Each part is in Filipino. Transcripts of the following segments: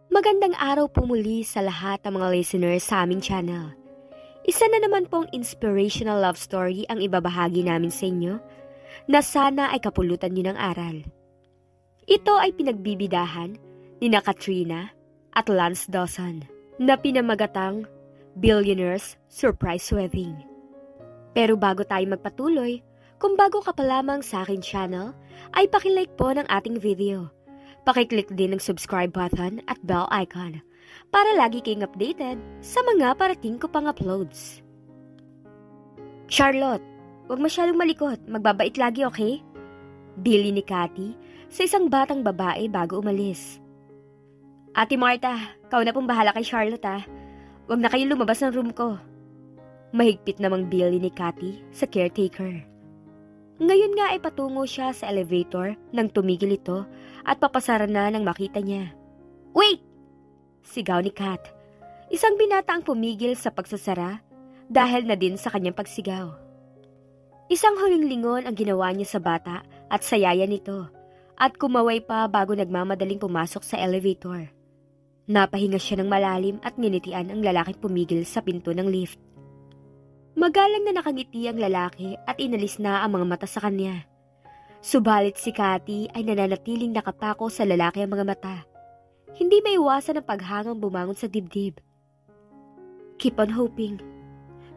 Magandang araw po muli sa lahat ng mga listeners sa aming channel. Isa na naman pong inspirational love story ang ibabahagi namin sa inyo na sana ay kapulutan niyo ng aral. Ito ay pinagbibidahan ni Katrina at Lance Dawson na pinamagatang Billionaire's Surprise Wedding. Pero bago tayo magpatuloy, kung bago ka pa lamang sa aking channel, ay pakilike po ng ating video. Pakiclick din ng subscribe button at bell icon para lagi kayong updated sa mga parating ko pang uploads. Charlotte, huwag masyadong malikot. Magbabait lagi, okay? Bili ni Cathy sa isang batang babae bago umalis. Ate Martha, kau na pong bahala kay Charlotte ah. Huwag na kayong lumabas ng room ko. Mahigpit namang bili ni Cathy sa caretaker. Ngayon nga ay patungo siya sa elevator nang tumigil ito at papasara na nang makita niya. Wait! Sigaw ni Kat. Isang binata ang pumigil sa pagsasara dahil na din sa kanyang pagsigaw. Isang huling lingon ang ginawa niya sa bata at sa yaya nito at kumaway pa bago nagmamadaling pumasok sa elevator. Napahinga siya ng malalim at nginitian ang lalaking pumigil sa pinto ng lift. Magalang na nakangiti ang lalaki at inalis na ang mga mata sa kanya. Subalit si Cathy ay nananatiling nakapako sa lalaki ang mga mata. Hindi maiwasan ang paghangang bumangon sa dibdib. Keep on hoping.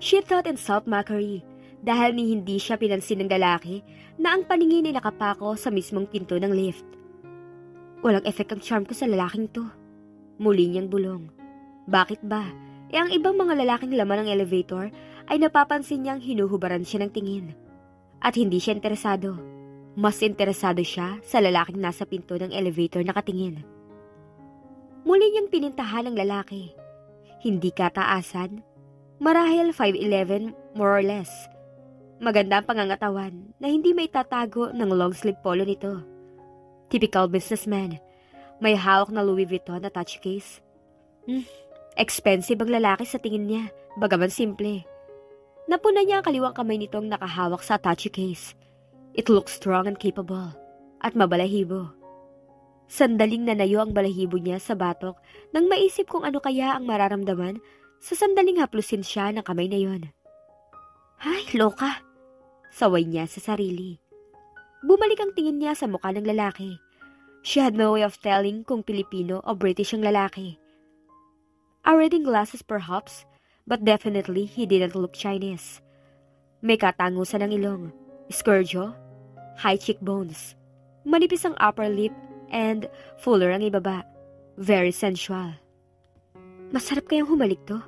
She thought in self-mockery dahil ni hindi siya pinansin ng lalaki na ang paningin ay nakapako sa mismong pinto ng lift. Walang effect ang charm ko sa lalaking to. Muli niyang bulong. Bakit ba? Ang ibang mga lalaking laman ng elevator ay napapansin niyang hinuhubaran siya ng tingin. At hindi siya interesado. Mas interesado siya sa lalaking nasa pinto ng elevator nakatingin. Muli niyang pinintahan ang lalaki. Hindi kataasan. Marahil 5'11", more or less. Maganda ang pangangatawan na hindi may tatago ng long sleeve polo nito. Typical businessman. May hawak na Louis Vuitton na touch case. Expensive ang lalaki sa tingin niya, bagaman simple. Napuna niya ang kaliwang kamay nitong nakahawak sa attache case. It looks strong and capable, at mabalahibo. Sandaling nanayo ang balahibo niya sa batok nang maisip kung ano kaya ang mararamdaman sa sandaling haplusin siya ng kamay na yon. Ay, loka! Saway niya sa sarili. Bumalik ang tingin niya sa mukha ng lalaki. She had no way of telling kung Pilipino o British ang lalaki. Reading glasses perhaps, but definitely he didn't look Chinese. May katangusan ng ilong, scourgio, high cheekbones, manipis ang upper lip, and fuller ang ibaba. Very sensual. Masarap kayang humalik to?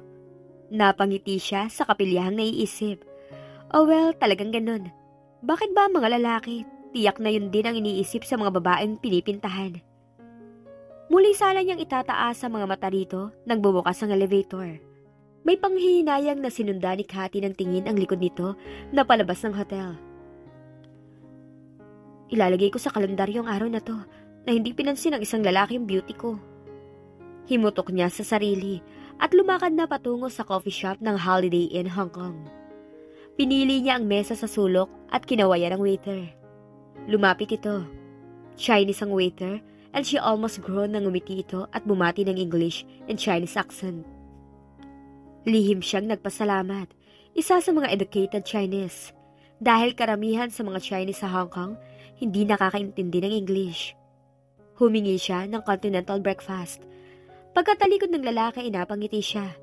Napangiti siya sa kapilyahang naiisip. Oh well, talagang ganun. Bakit ba mga lalaki, tiyak na yun din ang iniisip sa mga babaeng pinipintahan? Muli sana niyang itataas ang mga mata rito nang bumukas ang elevator. May panghihinayang na sinunda ni Cathy ng tingin ang likod nito na palabas ng hotel. Ilalagay ko sa kalendaryo ang araw na to na hindi pinansin ng isang lalaki ang beauty ko. Himutok niya sa sarili at lumakad na patungo sa coffee shop ng Holiday Inn Hong Kong. Pinili niya ang mesa sa sulok at kinawayan ng waiter. Lumapit ito. Chinese ang waiter and she almost groaned nang umiti ito at bumati ng English and Chinese accent. Lihim siyang nagpasalamat, isa sa mga educated Chinese, dahil karamihan sa mga Chinese sa Hong Kong hindi nakakaintindi ng English. Humingi siya ng continental breakfast. Pagkatalikod ng lalaki, inapangiti siya.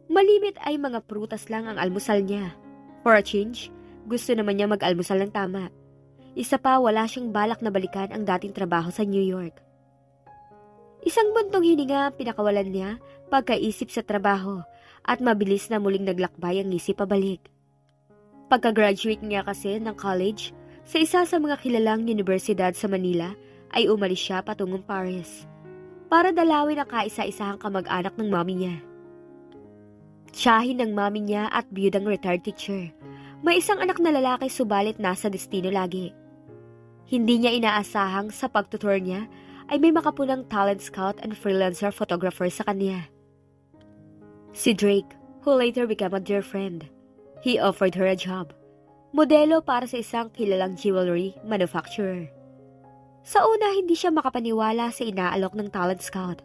Malimit ay mga prutas lang ang almusal niya. For a change, gusto naman niya mag-almusal ng tama. Isa pa, wala siyang balak na balikan ang dating trabaho sa New York. Isang buntong hininga ang pinakawalan niya pagkaisip sa trabaho at mabilis na muling naglakbay ang isip pabalik. Pagka-graduate niya kasi ng college sa isa sa mga kilalang universidad sa Manila ay umalis siya patungong Paris para dalawin ang kaisa-isahang kamag-anak ng mami niya. Tiyahin ng mami niya at biyudang retired teacher. May isang anak na lalaki subalit nasa destino lagi. Hindi niya inaasahang sa pagtutour niya ay may makapulang talent scout and freelancer photographer sa kanya. Si Drake, who later became a dear friend. He offered her a job. Modelo para sa isang kilalang jewelry manufacturer. Sa una, hindi siya makapaniwala sa inaalok ng talent scout.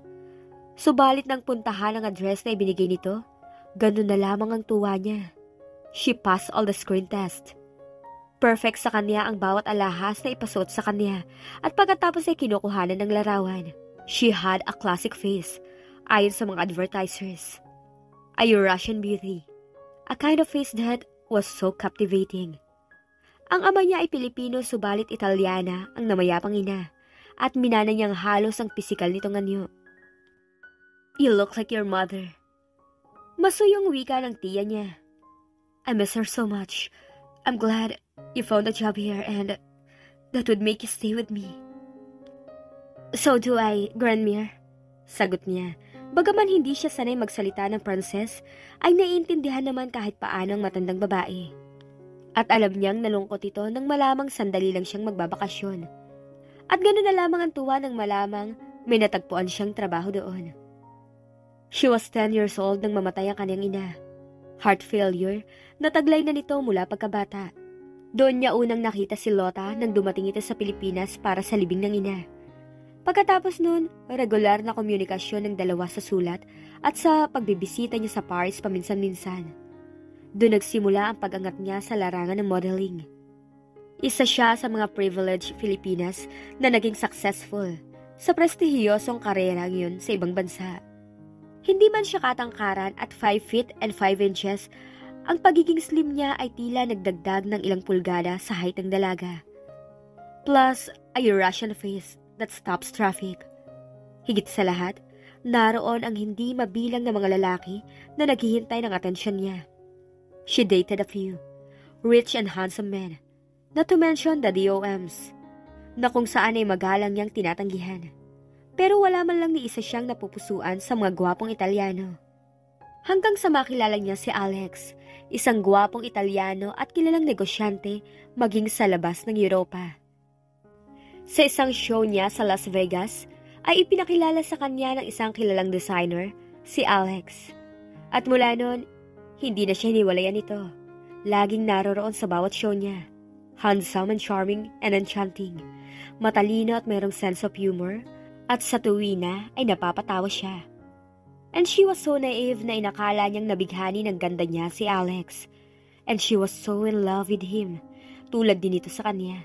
Subalit nang puntahan ang address na ibinigay nito, ganun na lamang ang tuwa niya. She passed all the screen test. Perfect sa kanya ang bawat alahas na ipasuot sa kanya at pagkatapos ay kinukuhanan ng larawan. She had a classic face, ayon sa mga advertisers. A Eurasian beauty. A kind of face that was so captivating. Ang ama niya ay Pilipino subalit Italyana ang namayapang ina at minana niyang halos ang pisikal nitong anyo. You look like your mother. Masuyong wika ng tiya niya. I miss her so much. I'm glad you found a job here and that would make you stay with me. So do I, Grandmere. Sagot niya. Bagaman hindi siya sanay magsalita ng Pranses, ay naiintindihan naman kahit paano ang matandang babae. At alam niyang nalungkot ito nang malamang sandali lang siyang magbabakasyon. At gano'n na lamang ang tuwa nang malamang may natagpuan siyang trabaho doon. She was 10 years old nang mamatay ang kanyang ina. Heart failure, nataglay na nito mula pagkabata. Doon niya unang nakita si Lota nang dumating ito sa Pilipinas para sa libing ng ina. Pagkatapos nun, regular na komunikasyon ng dalawa sa sulat at sa pagbibisita niya sa Paris paminsan-minsan. Doon nagsimula ang pag-angat niya sa larangan ng modeling. Isa siya sa mga privileged Filipinas na naging successful sa prestihiyosong karera yun sa ibang bansa. Hindi man siya katangkaran at 5 feet and 5 inches, ang pagiging slim niya ay tila nagdagdag ng ilang pulgada sa height ng dalaga. Plus, a Eurasian face that stops traffic. Higit sa lahat, naroon ang hindi mabilang na mga lalaki na naghihintay ng atensyon niya. She dated a few, rich and handsome men, not to mention the DOMs, na kung saan ay magalang niyang tinatanggihan. Pero wala man lang ni isa siyang napupusuan sa mga gwapong Italyano. Hanggang sa makilala niya si Alex, isang gwapong Italyano at kilalang negosyante maging sa labas ng Europa. Sa isang show niya sa Las Vegas, ay ipinakilala sa kanya ng isang kilalang designer, si Alex. At mula noon, hindi na siya hiniwalayan nito. Laging naroroon sa bawat show niya. Handsome and charming and enchanting. Matalino at mayroong sense of humor. At sa tuwina ay napapatawa siya. And she was so naive na inakala niyang nabighani ng ganda niya si Alex. And she was so in love with him. Tulad din ito sa kanya.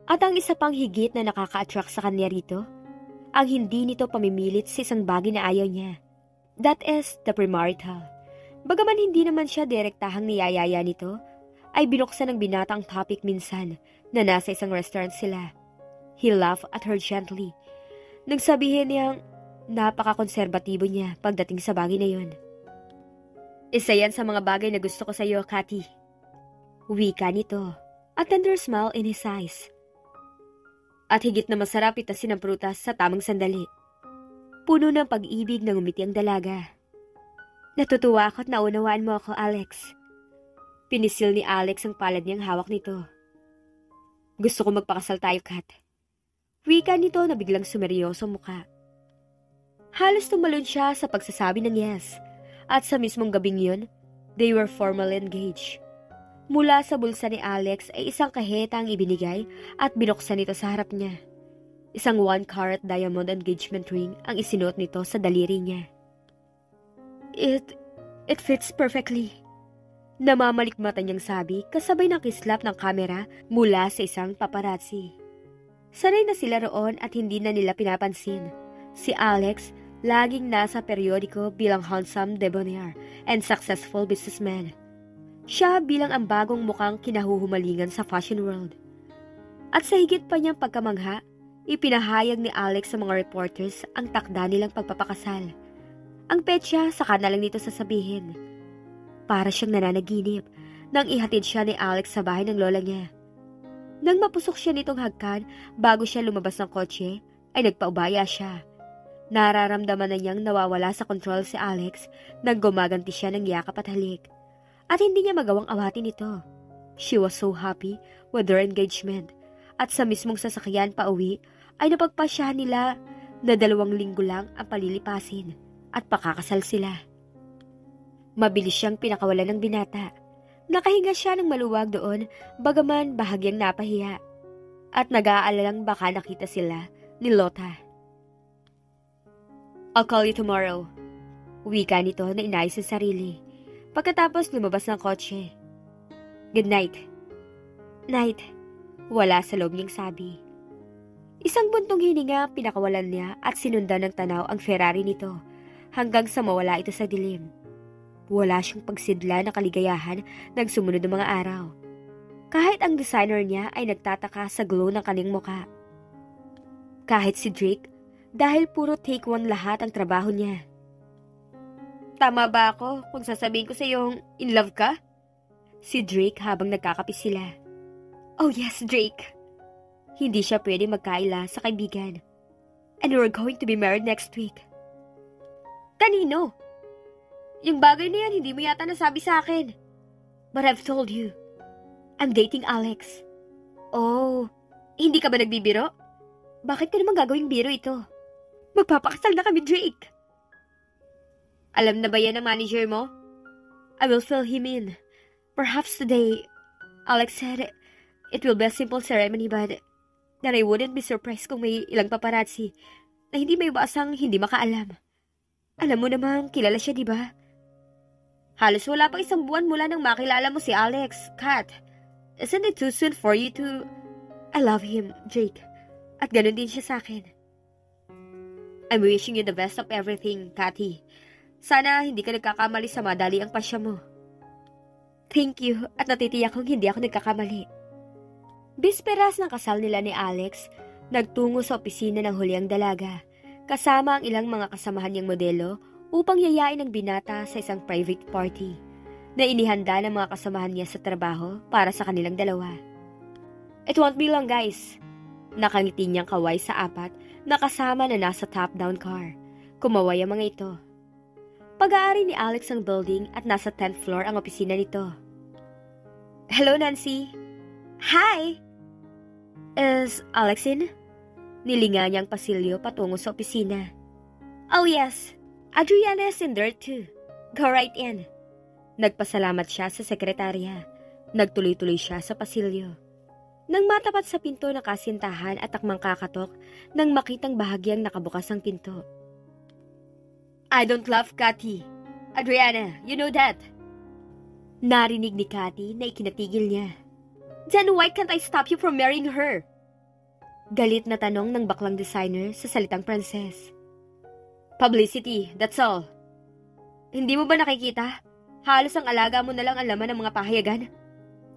At ang isa pang higit na nakaka-attract sa kanya rito, ang hindi nito pamimilit sa isang bagay na ayaw niya. That is the premarital. Bagaman hindi naman siya direktahang niyayaya nito, ay binuksan ng binata ang topic minsan na nasa isang restaurant sila. He laughed at her gently. Nagsabihin niyang napaka-konserbatibo niya pagdating sa bagay na yun. Isa yan sa mga bagay na gusto ko sa iyo, Cathy. Wika nito, a tender smile in his eyes. At higit na masarap itasin ang prutas sa tamang sandali. Puno ng pag-ibig na ngumiti ang dalaga. Natutuwa ako at naunawaan mo ako, Alex. Pinisil ni Alex ang palad niyang hawak nito. Gusto ko magpakasal tayo, Kat. Wika nito na biglang sumeryoso mukha. Halos tumalon siya sa pagsasabi ng yes. At sa mismong gabing yun, they were formally engaged. Mula sa bulsa ni Alex ay isang kaheta ang ibinigay at binuksan nito sa harap niya. Isang 1-carat diamond engagement ring ang isinuot nito sa daliri niya. It fits perfectly. Namamalikmata niyang sabi kasabay ng kislap ng kamera mula sa isang paparazzi. Sanay na sila roon at hindi na nila pinapansin. Si Alex laging nasa periodiko bilang handsome debonair and successful businessman. Siya bilang ang bagong mukhang kinahuhumalingan sa fashion world. At sa higit pa niyang pagkamangha, ipinahayag ni Alex sa mga reporters ang takda nilang pagpapakasal. Ang petsa saka na lang nito sasabihin. Para siyang nananaginip nang ihatid siya ni Alex sa bahay ng lola niya. Nang mapusok siya nitong hagkan bago siya lumabas ng kotse, ay nagpaubaya siya. Nararamdaman na niyang nawawala sa kontrol si Alex nang gumaganti siya ng yakap at halik. At hindi niya magawang awatin ito. She was so happy with their engagement. At sa mismong sasakyan pa uwi, ay napagpasyahan nila na 2 linggo lang ang palilipasin at pakakasal sila. Mabilis siyang pinakawalan ng binata. Nakahinga siya ng maluwag doon, bagaman bahagyang napahiya. At nag-aalalang baka nakita sila ni Lota. I'll call you tomorrow. Wika nito na inayos sa sarili. Pagkatapos lumabas ng kotse. Good night. Night. Wala sa loob niyang sabi. Isang buntong hininga pinakawalan niya at sinundan ng tanaw ang Ferrari nito hanggang sa mawala ito sa dilim. Wala siyang pagsidla na kaligayahan ng sumunod ng mga araw. Kahit ang designer niya ay nagtataka sa glow ng kanyang muka. Kahit si Drake, dahil puro take one lahat ang trabaho niya. Tama ba ako kung sasabihin ko sa iyong in love ka? Si Drake habang nagkakape sila. Oh yes, Drake. Hindi siya pwede magkaila sa kaibigan. And we're going to be married next week. Kanino? Yung bagay na yan hindi mo yata nasabi sa akin. But I've told you. I'm dating Alex. Oh, hindi ka ba nagbibiro? Bakit ko naman gagawing biro ito? Magpapakasal na kami, Drake. Alam na ba yan ng manager mo? I will fill him in. Perhaps today, Alex said, it will be a simple ceremony but that I wouldn't be surprised kung may ilang paparazzi na hindi may basang hindi makaalam. Alam mo namang kilala siya, di ba? Halos wala pang isang buwan mula nang makilala mo si Alex, Kat. Isn't it too soon for you to... I love him, Jake. At ganun din siya sa akin. I'm wishing you the best of everything, Kathy. Sana hindi ka nagkakamali sa madali ang pasya mo. Thank you at natitiyak kong hindi ako nagkakamali. Bisperas ng kasal nila ni Alex, nagtungo sa opisina ng Huliang Dalaga, kasama ang ilang mga kasamahan niyang modelo upang yayain ang binata sa isang private party na inihanda ng mga kasamahan niya sa trabaho para sa kanilang dalawa. It won't be long, guys. Nakangiti niyang kaway sa apat na kasama na nasa top-down car. Kumaway ang mga ito. Pag-aari ni Alex ang building at nasa 10th floor ang opisina nito. Hello, Nancy. Hi! Is Alex in? Nilinga niyang pasilyo patungo sa opisina. Oh yes, Adriana is in there too. Go right in. Nagpasalamat siya sa sekretarya. Nagtuloy-tuloy siya sa pasilyo. Nang matapat sa pinto ng kasintahan at takmang kakatok, nang makitang bahagyang nakabukas ang pinto. I don't love Kathy. Adriana, you know that. Narinig ni Kathy na ikinatigil niya. Then why can't I stop you from marrying her? Galit na tanong ng baklang designer sa salitang Pranses. Publicity, that's all. Hindi mo ba nakikita? Halos ang alaga mo na lang ang laman ng mga pahayagan.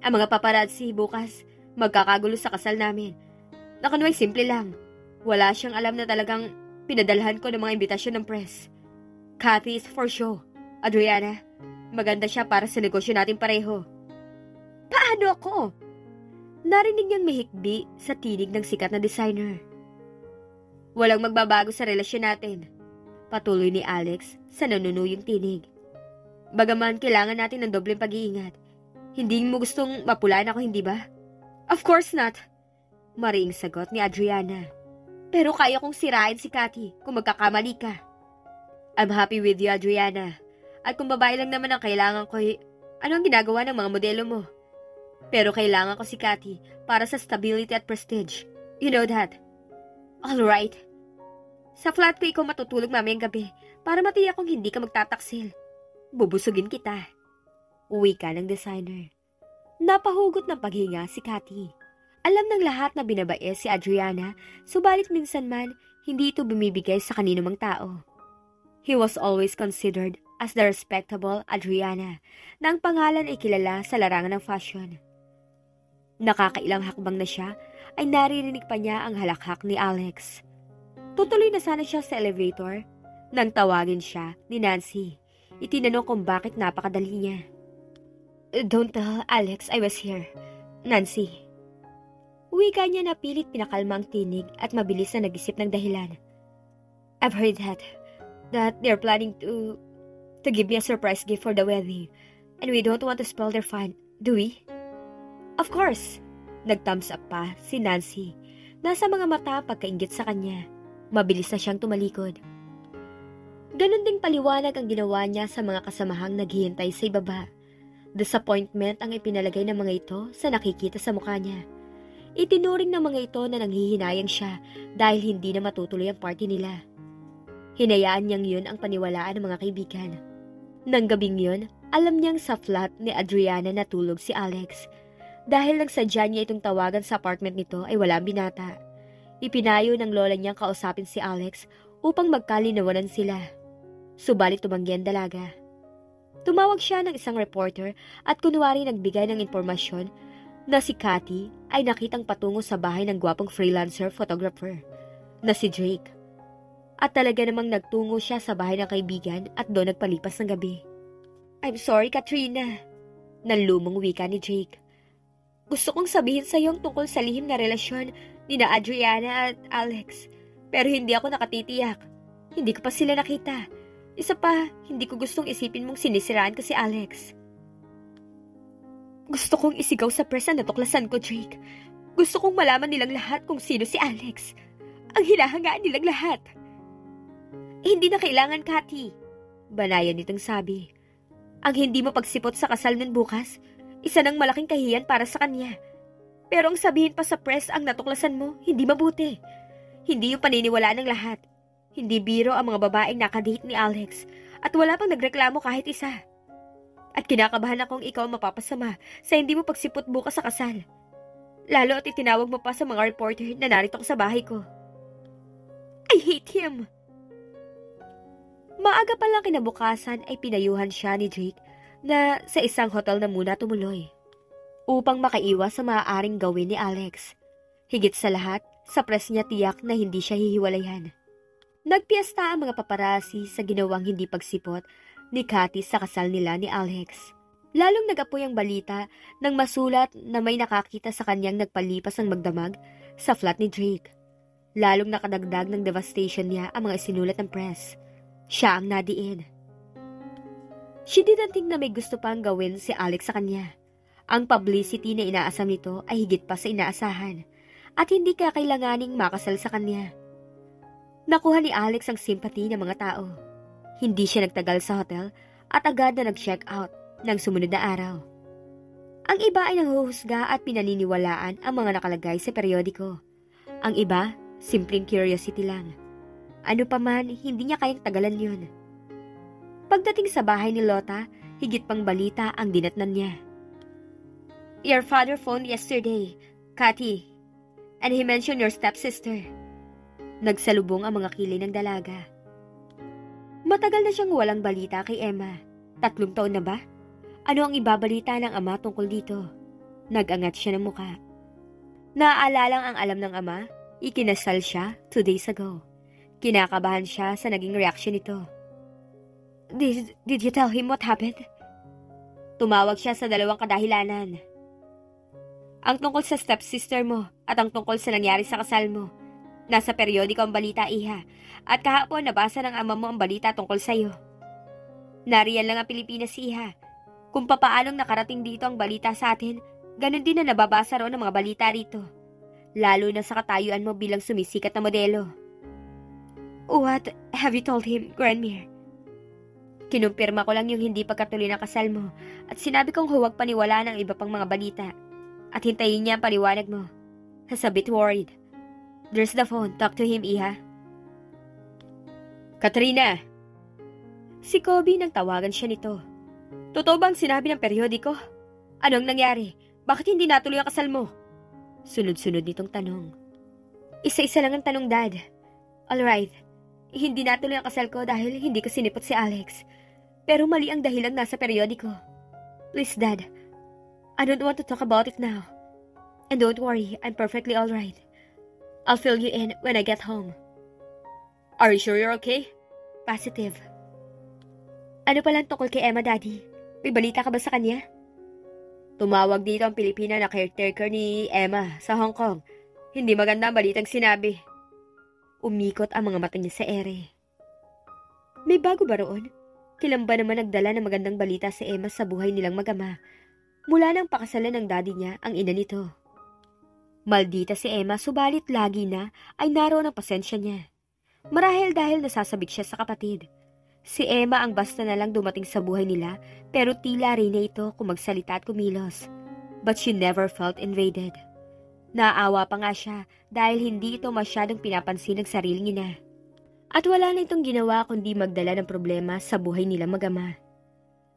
Ang mga paparazzi bukas, magkakagulo sa kasal namin. Nakanway simple lang. Wala siyang alam na talagang pinadalhan ko ng mga imbitasyon ng press. Kathy is for show. Adriana, maganda siya para sa negosyo natin pareho. Paano ako? Narinig niyang mahikbi sa tinig ng sikat na designer. Walang magbabago sa relasyon natin. Patuloy ni Alex sa nanunuyong tinig. Bagaman kailangan natin ng dobleng pag-iingat. Hindi mo gustong mapulaan ako, hindi ba? Of course not. Mariing sagot ni Adriana. Pero kaya kong sirain si Kathy kung magkakamali ka. I'm happy with you, Adriana. At kung babae lang naman ang kailangan ko, anong ginagawa ng mga modelo mo? Pero kailangan ko si Kathy para sa stability at prestige. You know that. Alright. Sa flat ko ikaw matutulog mamayang gabi para matiyak kong hindi ka magtataksil. Bubusugin kita. Uwi ka ng designer. Napahugot ng paghinga si Kathy. Alam ng lahat na binabae si Adriana, subalit minsan man, hindi ito bumibigay sa kanino mang tao. He was always considered as the respectable Adriana na ang pangalan ay kilala sa larangan ng fashion. Nakakailang hakbang na siya ay naririnig pa niya ang halakhak ni Alex. Tutuloy na sana siya sa elevator nang tawagin siya ni Nancy. Itinanong kung bakit napakadali niya. Don't tell Alex I was here, Nancy. Wika niya na pilit pinakalma ang tinig at mabilis na nag-isip ng dahilan. I've heard that they're planning to give me a surprise gift for the wedding and we don't want to spoil their fun, do we? Of course, nag-thumbs up pa si Nancy. Nasa mga mata pagkainggit sa kanya. Mabilis na siyang tumalikod. Ganon ding paliwanag ang ginawa niya sa mga kasamahang naghihintay sa ibaba. Disappointment ang ipinalagay ng mga ito sa nakikita sa mukha niya. Itinuring ng mga ito na nanghihinayang siya dahil hindi na matutuloy ang party nila. Hinayaan niyang yun ang paniwalaan ng mga kaibigan. Nang gabing yun, alam niyang sa flat ni Adriana natulog si Alex. Dahil nagsadya niya itong tawagan sa apartment nito ay walang binata. Ipinayo ng lola niyang kausapin si Alex upang magkalinawanan sila. Subalit tumanggi ang dalaga. Tumawag siya ng isang reporter at kunwari nagbigay ng impormasyon na si Cathy ay nakitang patungo sa bahay ng gwapong freelancer photographer na si Drake. At talaga namang nagtungo siya sa bahay ng kaibigan at doon nagpalipas ng gabi. "I'm sorry, Katrina," nanlumong wika ni Drake. "Gusto kong sabihin sa iyong tungkol sa lihim na relasyon ni na Adriana at Alex, pero hindi ako nakatitiyak. Hindi ko pa sila nakita. Isa pa, hindi ko gustong isipin mong sinisiraan ko si Alex." "Gusto kong isigaw sa press na natuklasan ko, Drake. Gusto kong malaman nilang lahat kung sino si Alex. Ang hinahangaan nilang lahat." "Hindi na kailangan, Cathy," banayan nitong sabi. "Ang hindi mo pagsipot sa kasal nun bukas, isa ng malaking kahiyan para sa kanya. Pero ang sabihin pa sa press ang natuklasan mo, hindi mabuti. Hindi yung paniniwalaan ng lahat. Hindi biro ang mga babaeng nakadate ni Alex at wala pang nagreklamo kahit isa. At kinakabahan akong ikaw mapapasama sa hindi mo pagsipot bukas sa kasal. Lalo at itinawag mo pa sa mga reporter na narito ko sa bahay ko. I hate him." Maaga pa lang kinabukasan ay pinayuhan siya ni Drake na sa isang hotel na muna tumuloy upang makaiwas sa maaaring gawin ni Alex. Higit sa lahat, sa press niya tiyak na hindi siya hihiwalayan. Nagpiesta ang mga paparazzi sa ginawang hindi pagsipot ni Cathy sa kasal nila ni Alex. Lalong nag-apoy ang balita nang masulat na may nakakita sa kanyang nagpalipas ng magdamag sa flat ni Drake. Lalong nakadagdag ng devastation niya ang mga isinulat ng press. Siya ang nadiin. She didn't think na may gusto pang gawin si Alex sa kanya. Ang publicity na inaasam nito ay higit pa sa inaasahan at hindi kakailanganing makasal sa kanya. Nakuha ni Alex ang sympathy ng mga tao. Hindi siya nagtagal sa hotel at agad na nag-check out ng sumunod na araw. Ang iba ay nanghuhusga at pinaniniwalaan ang mga nakalagay sa periodiko. Ang iba, simpleng curiosity lang. Ano pa man, hindi niya kayang tagalan yun. Pagdating sa bahay ni Lota, higit pang balita ang dinatnan niya. "Your father phoned yesterday, Cathy, and he mentioned your stepsister." Nagsalubong ang mga kilay ng dalaga. Matagal na siyang walang balita kay Emma. 3 taon na ba? Ano ang ibabalita ng ama tungkol dito? Nag-angat siya ng muka. Naaalala ang alam ng ama, ikinasal siya 2 days ago. Kinakabahan siya sa naging reaksyon nito. Did you tell him what happened?" Tumawag siya sa 2 kadahilanan. Ang tungkol sa stepsister mo at ang tungkol sa nangyari sa kasal mo. Nasa periodiko ang balita, iha. At kahapon nabasa ng ama mo ang balita tungkol sa'yo. Nariyan lang ang Pilipinas, iha. Kung papaanong nakarating dito ang balita sa atin, ganun din na nababasa roon ang mga balita rito. Lalo na sa katayuan mo bilang sumisikat na modelo. "What have you told him, Granmere?" "Kinumpirma ko lang yung hindi pagkatuloy ng kasal mo at sinabi kong huwag paniwalaan ang iba pang mga balita at hintayin niya ang paliwanag mo. He's a bit worried. There's the phone. Talk to him, iha." "Katrina!" Si Kobe nang tawagan siya nito. "Totoo bang sinabi ng periodiko? Anong nangyari? Bakit hindi natuloy ang kasal mo?" Sunod-sunod nitong tanong. Isa-isa lang ang tanong, Dad. "Alright. Hindi natuloy ang kasal ko dahil hindi ko sinipot si Alex. Pero mali ang dahilang nasa periodiko. Please, Dad. I don't want to talk about it now. And don't worry, I'm perfectly alright. I'll fill you in when I get home." "Are you sure you're okay?" "Positive." "Ano palang tungkol kay Emma, Daddy? May balita ka ba sa kanya?" "Tumawag dito ang Pilipina na caretaker ni Emma sa Hong Kong. Hindi maganda ang balitang sinabi." Umikot ang mga mata niya sa ere. May bago ba roon? Kailan ba naman nagdala ng magandang balita si Emma sa buhay nilang mag-ama? Mula nang pakasalan ng daddy niya ang ina nito. Maldita si Emma, subalit lagi na ay naroon ang pasensya niya. Marahil dahil nasasabik siya sa kapatid. Si Emma ang basta na lang dumating sa buhay nila, pero tila rin na ito kung magsalita at kumilos. But she never felt invaded. Naawa pa nga siya dahil hindi ito masyadong pinapansin ng sarili niya. At wala na itong ginawa kundi magdala ng problema sa buhay nila mag-ama.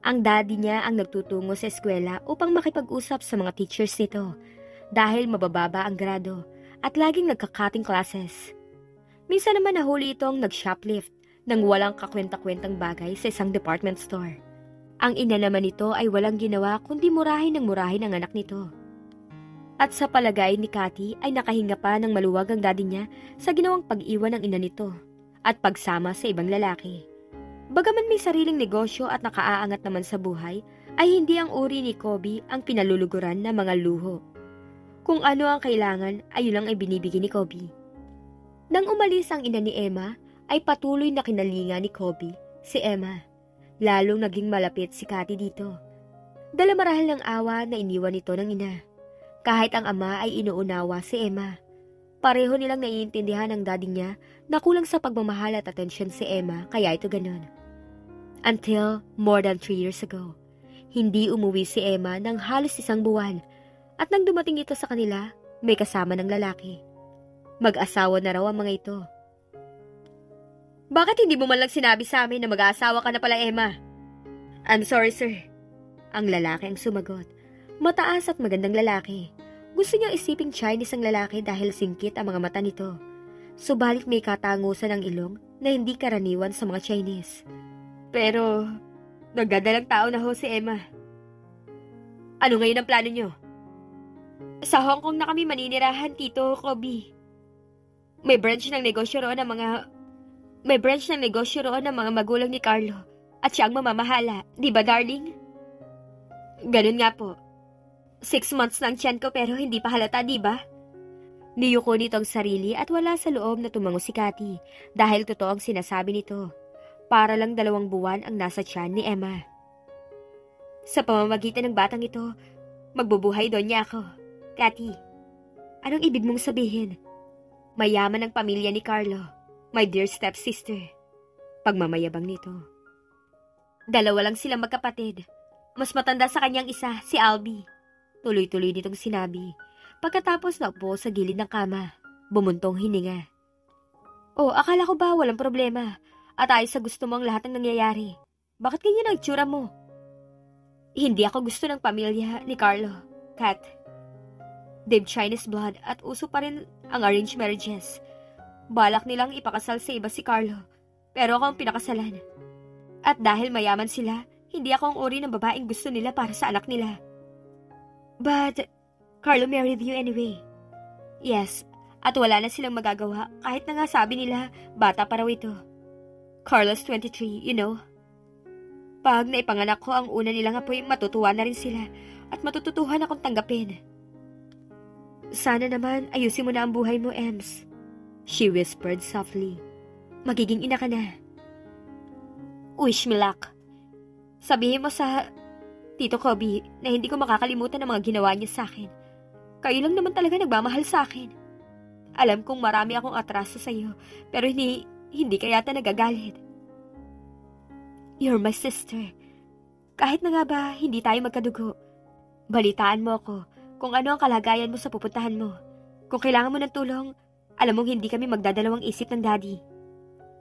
Ang daddy niya ang nagtutungo sa eskwela upang makipag-usap sa mga teachers nito dahil mabababa ang grado at laging nagka-cutting classes. Minsan naman nahuli itong nag-shoplift nang walang kakwenta-kwentang bagay sa isang department store. Ang ina naman nito ay walang ginawa kundi murahin ng murahin ang anak nito. At sa palagay ni Cathy ay nakahinga pa ng maluwag ang daddy niya sa ginawang pag-iwan ng ina nito at pagsama sa ibang lalaki. Bagaman may sariling negosyo at nakaaangat naman sa buhay, ay hindi ang uri ni Kobe ang pinaluluguran ng mga luho. Kung ano ang kailangan, ay yun ang ibinibigay ni Kobe. Nang umalis ang ina ni Emma, ay patuloy na kinalinga ni Kobe si Emma. Lalong naging malapit si Cathy dito. Dala marahil ng awa na iniwan ito ng ina. Kahit ang ama ay inuunawa si Emma. Pareho nilang naiintindihan ng daddy niya na kulang sa pagmamahal at atensyon si Emma kaya ito ganun. Until more than 3 years ago, hindi umuwi si Emma ng halos 1 buwan at nang dumating ito sa kanila, may kasama ng lalaki. Mag-asawa na raw ang mga ito. Bakit hindi mo man lang sinabi sa amin na mag-aasawa ka na pala, Emma? I'm sorry, sir. Ang lalaki ang sumagot. Mataas at magandang lalaki. Gusto niyang isiping Chinese ang lalaki dahil singkit ang mga mata nito. Subalit may katangusan ng ilong na hindi karaniwan sa mga Chinese. Pero, nagdadalang tao na ho si Emma. Ano ngayon ang plano niyo? Sa Hong Kong na kami maninirahan, Tito Kobe. May branch ng negosyo roon ng mga magulang ni Carlo at siya ang mamamahala, di ba darling? Ganun nga po. 6 months na ang tiyan ko pero hindi pa halata, di ba? Niyuko nito ang sarili at wala sa loob na tumango si Cathy dahil totoo ang sinasabi nito. Para lang 2 buwan ang nasa tiyan ni Emma. Sa pamamagitan ng batang ito, magbubuhay doon niya ako. Cathy, anong ibig mong sabihin? Mayaman ang pamilya ni Carlo, my dear stepsister. Pagmamayabang nito. 2 lang silang magkapatid. Mas matanda sa kanyang isa, si Albie. Tuloy-tuloy nitong sinabi. Pagkatapos naupo sa gilid ng kama, bumuntong hininga. Oh, akala ko ba walang problema? At ayos sa gusto mo ang lahat ng nangyayari. Bakit ganyan ang itsura mo? Hindi ako gusto ng pamilya ni Carlo, Kat. They've Chinese blood at uso pa rin ang arranged marriages. Balak nilang ipakasal sa iba si Carlo, pero ako ang pinakasalan. At dahil mayaman sila, hindi ako ang uri ng babaeng gusto nila para sa anak nila. But, Carlo married you anyway. Yes, at wala na silang magagawa kahit na nga sabi nila bata pa raw ito. Carlos 23, you know. Pag naipanganak ko ang una nilang apoy, matutuwa na rin sila at matututuhan akong tanggapin. Sana naman ayusin mo na ang buhay mo, Ems. She whispered softly. Magiging ina ka na. Wish me luck. Sabihin mo sa Tito Kobe na hindi ko makakalimutan ang mga ginawa niya sa akin. Kayo lang naman talaga nagmamahal sa akin. Alam kong marami akong atraso sa iyo, pero hindi ka yata nagagalit. You're my sister. Kahit na nga ba hindi tayo magkadugo, balitaan mo ako kung ano ang kalagayan mo sa pupuntahan mo. Kung kailangan mo ng tulong, alam mong hindi kami magdadalawang isip ng daddy.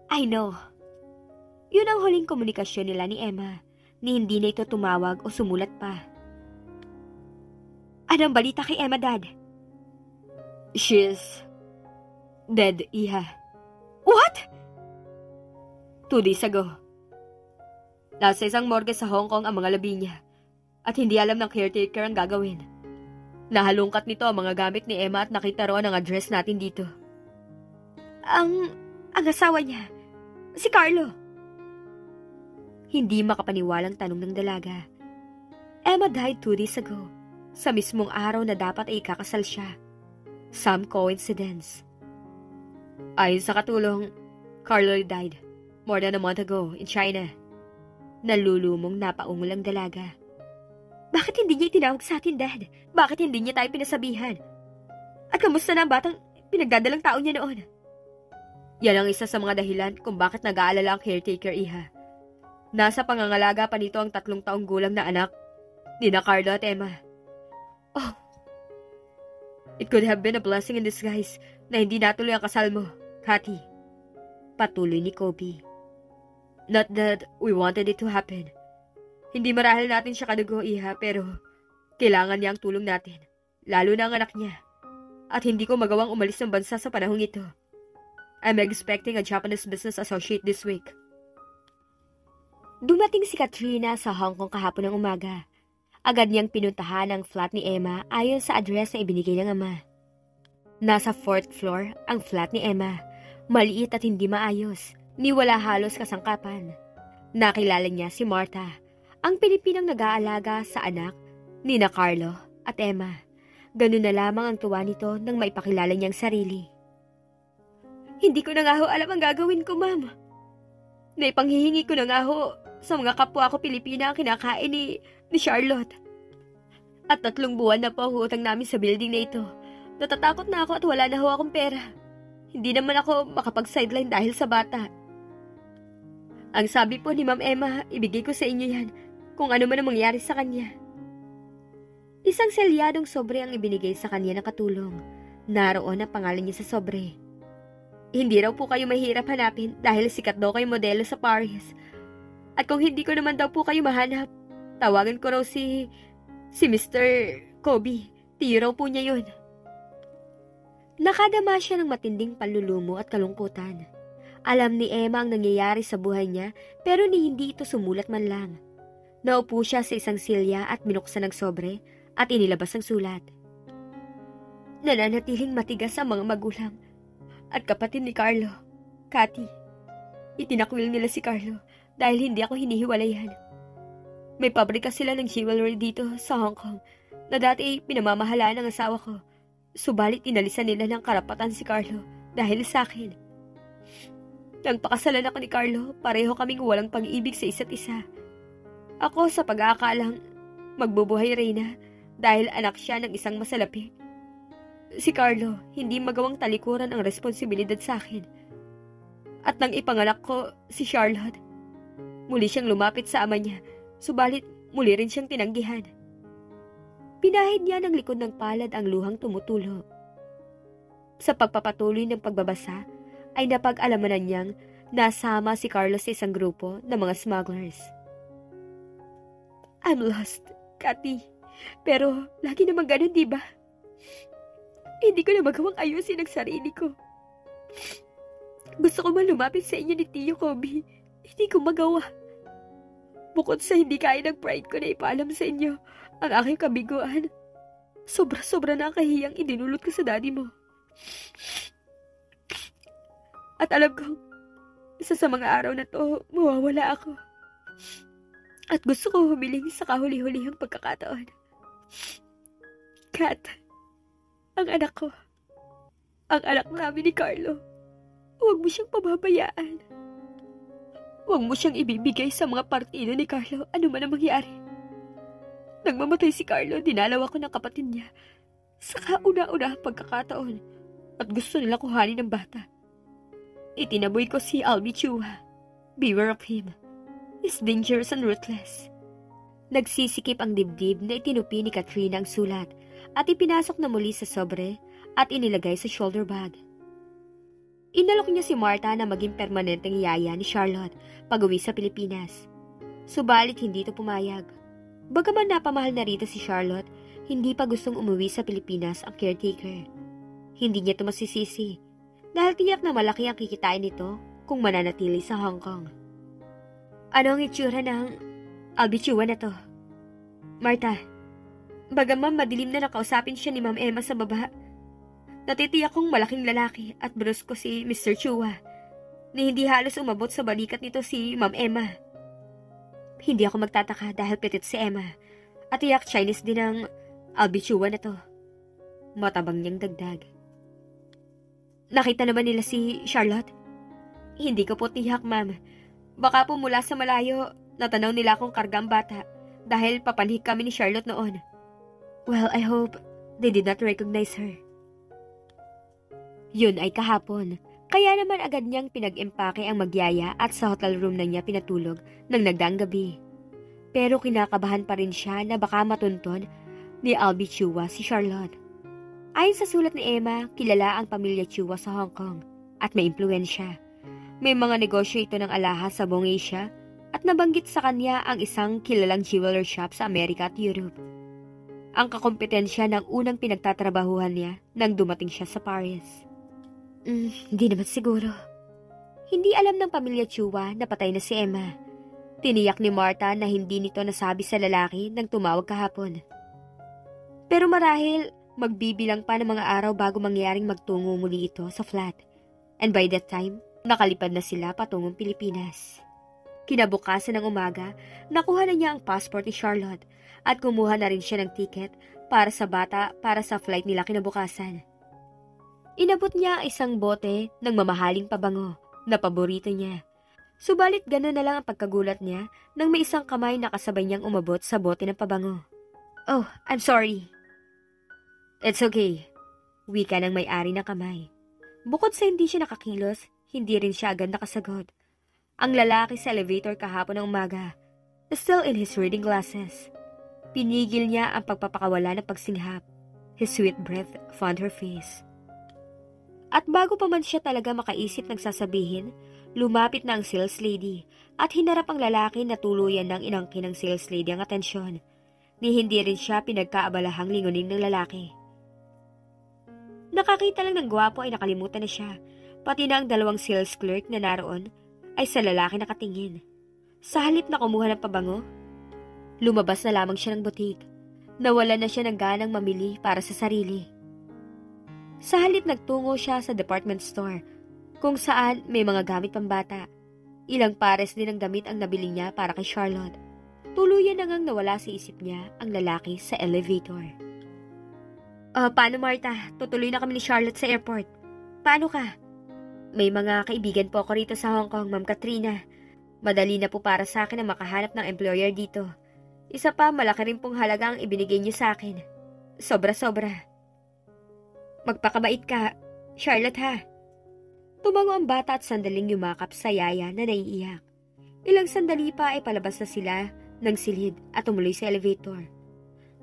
I know. Yun ang huling komunikasyon nila ni Emma, ni hindi na ito tumawag o sumulat pa. Anong balita kay Emma, Dad? She's dead, Iha. What? 2 days ago. Nasa isang morgue sa Hong Kong ang mga labi niya at hindi alam ng caretaker ang gagawin. Nahalungkat nito ang mga gamit ni Emma at nakita roon ang address natin dito. Ang asawa niya, si Carlo. Hindi makapaniwalang tanong ng dalaga. Emma died 2 days ago, sa mismong araw na dapat ay ikakasal siya. Some coincidence. Ayon sa katulong, Carlo died more than a month ago in China. Nalulumong napaungol ang dalaga. Bakit hindi niya itinawag sa atin, Dad? Bakit hindi niya tayo pinasabihan? At kamusta na ang batang pinagdadalang tao niya noon? Yan ang isa sa mga dahilan kung bakit nag-aalala ang caretaker, Iha. Nasa pangangalaga pa nito ang 3 taong gulang na anak, nina Carlo at Emma. Oh, it could have been a blessing in disguise na hindi natuloy ang kasal mo, Cathy. Patuloy ni Kobe. Not that we wanted it to happen. Hindi marahil natin siya kadugo, Iha, pero kailangan niya ang tulong natin, lalo na ang anak niya. At hindi ko magawang umalis ng bansa sa panahong ito. I'm expecting a Japanese business associate this week. Dumating si Katrina sa Hong Kong kahapon ng umaga. Agad niyang pinuntahan ang flat ni Emma ayon sa address na ibinigay ng ama. Nasa 4th floor ang flat ni Emma. Maliit at hindi maayos, ni wala halos kasangkapan. Nakilala niya si Martha, ang Pilipinang nag-aalaga sa anak ni na Carlo at Emma. Ganun na lamang ang tuwa nito nang maipakilala niyang sarili. Hindi ko na nga ho alam ang gagawin ko, ma'am. Naipanghihingi ko na nga ho sa mga kapwa ko Pilipina ang kinakain ni Charlotte. At 3 buwan na po ang utang namin sa building na ito. Natatakot na ako at wala na ho akong pera. Hindi naman ako makapag-sideline dahil sa bata. Ang sabi po ni Ma'am Emma, ibigay ko sa inyo yan kung ano man ang mangyari sa kanya. Isang selyadong sobre ang ibinigay sa kanya na katulong. Naroon ang pangalan niya sa sobre. Hindi raw po kayo mahirap hanapin dahil sikat daw kayo modelo sa Paris. At kung hindi ko naman daw po kayo mahanap, tawagan ko raw si Mr. Kobe. Tiyo raw po niya yun. Nakadama siya ng matinding panlulumo at kalungkutan. Alam ni Emma ang nangyayari sa buhay niya pero hindi ito sumulat man lang. Naupo siya sa isang silya at binuksan ang sobre at inilabas ang sulat. Nananatiling matigas ang mga magulang at kapatid ni Carlo, Cathy. Itinakwil nila si Carlo dahil hindi ako hinihiwalayan. May pabrika sila ng jewelry dito sa Hong Kong na dati pinamamahalaan ng asawa ko. Subalit inalisan nila ng karapatan si Carlo dahil sa akin. Nang pakasalan ako ni Carlo, pareho kaming walang pag-ibig sa isa't isa. Ako sa pag-aakalang magbubuhay Reyna dahil anak siya ng isang masalapi. Si Carlo, hindi magawang talikuran ang responsibilidad sa akin. At nang ipanganak ko si Charlotte, muli siyang lumapit sa ama niya, subalit muli rin siyang tinanggihan. Pinahid niya ng likod ng palad ang luhang tumutulo. Sa pagpapatuloy ng pagbabasa, ay napag-alamanan niyang nasama si Carlos sa isang grupo ng mga smugglers. I'm lost, Cathy. Pero lagi naman ganun, di ba? Hindi ko na magawang ayusin ang sarili ko. Gusto ko man lumapit sa inyo ni Tio Kobe. Hindi ko magawa. Bukod sa hindi kaya ng pride ko na ipaalam sa inyo ang aking kabiguan, sobra-sobra na ang kahiyang idinulot ko sa daddy mo. At alam ko, isa sa mga araw na to, mawawala ako. At gusto ko humiling sa kahuli-hulihang pagkakataon. Kat, ang anak ko, ang anak namin ni Carlo, huwag mo siyang pababayaan. Huwag mo siyang ibibigay sa mga partido ni Carlo, ano man ang mangyari. Nang mamatay si Carlo, dinalaw ako ng kapatid niya sa kauna-unahang pagkakataon at gusto nila kuhanin ng bata. Itinaboy ko si Albie Chua. Beware of him. He's dangerous and ruthless. Nagsisikip ang dibdib na itinupi ni Katrina ang sulat at ipinasok na muli sa sobre at inilagay sa shoulder bag. Inalok niya si Martha na maging permanenteng yaya ni Charlotte pag-uwi sa Pilipinas. Subalit hindi ito pumayag. Bagaman napamahal na rito si Charlotte, hindi pa gustong umuwi sa Pilipinas ang caretaker. Hindi niya ito masisisi dahil tiyak na malaki ang kikitain nito kung mananatili sa Hong Kong. Ano ang itsura ng albichua na to? Martha, bagaman madilim na nakausapin siya ni Ma'am Emma sa baba, natitiyak kong malaking lalaki at brusko si Mr. Chua na hindi halos umabot sa balikat nito si Ma'am Emma. Hindi ako magtataka dahil petit si Emma at tiyak Chinese din ang albichua na to. Matabang niyang dagdag. Nakita naman nila si Charlotte? Hindi ko po tiyak, ma'am. Baka po mula sa malayo, natanaw nila akong kargang bata dahil papanhik kami ni Charlotte noon. Well, I hope they did not recognize her. Yun ay kahapon. Kaya naman agad niyang pinag-empake ang magyaya at sa hotel room na niya pinatulog ng nagdaang gabi. Pero kinakabahan pa rin siya na baka matunton ni Albie Chua si Charlotte. Ayon sa sulat ni Emma, kilala ang pamilya Chua sa Hong Kong at may impluwensya. May mga negosyo ito ng alahas sa buong Asia at nabanggit sa kanya ang isang kilalang jeweler shop sa Amerika at Europe. Ang kakompetensya ng unang pinagtatrabahuhan niya nang dumating siya sa Paris. Hindi naman siguro. Hindi alam ng pamilya Chua na patay na si Emma. Tiniyak ni Martha na hindi nito nasabi sa lalaki nang tumawag kahapon. Pero marahil, magbibilang pa ng mga araw bago mangyaring magtungo muli ito sa flat. And by that time, nakalipad na sila patungong Pilipinas. Kinabukasan ng umaga, nakuha na niya ang passport ni Charlotte at kumuha na rin siya ng ticket para sa bata para sa flight nila kinabukasan. Inabot niya ang isang bote ng mamahaling pabango na paborito niya. Subalit gano'n na lang ang pagkagulat niya nang may isang kamay na kasabay niyang umabot sa bote ng pabango. "Oh, I'm sorry." "It's okay," wika ng may-ari ng kamay. Bukod sa hindi siya nakakilos, hindi rin siya agad nakasagot. Ang lalaki sa elevator kahapon ng umaga, still in his reading glasses. Pinigil niya ang pagpapakawala ng pagsinghap. His sweet breath fanned her face. At bago pa man siya talaga makaisip ng sasabihin, lumapit na ang sales lady at hinarap ang lalaki na tuluyan ng inangkin ng sales lady ang atensyon. Ni hindi rin siya pinagkaabalahang lingunin ng lalaki. Nakakita lang ng gwapo ay nakalimutan na siya, pati na ang dalawang sales clerk na naroon ay sa lalaki nakatingin. Sa halip na kumuha ng pabango, lumabas na lamang siya ng butik. Nawalan na siya ng ganang mamili para sa sarili. Sa halip nagtungo siya sa department store, kung saan may mga gamit pambata. Ilang pares din ng damit ang nabili niya para kay Charlotte. Tuluyan na ngang nawala sa isip niya ang lalaki sa elevator. Paano Martha? Tutuloy na kami ni Charlotte sa airport. Paano ka? May mga kaibigan po ako rito sa Hong Kong, Ma'am Katrina. Madali na po para sa akin na makahanap ng employer dito. Isa pa, malaki rin pong halaga ang ibinigay niyo sa akin. Sobra-sobra. Magpakabait ka, Charlotte ha. Tumango ang bata at sandaling yumakap sa yaya na naiiyak. Ilang sandali pa ay palabas na sila ng silid at tumuloy sa elevator.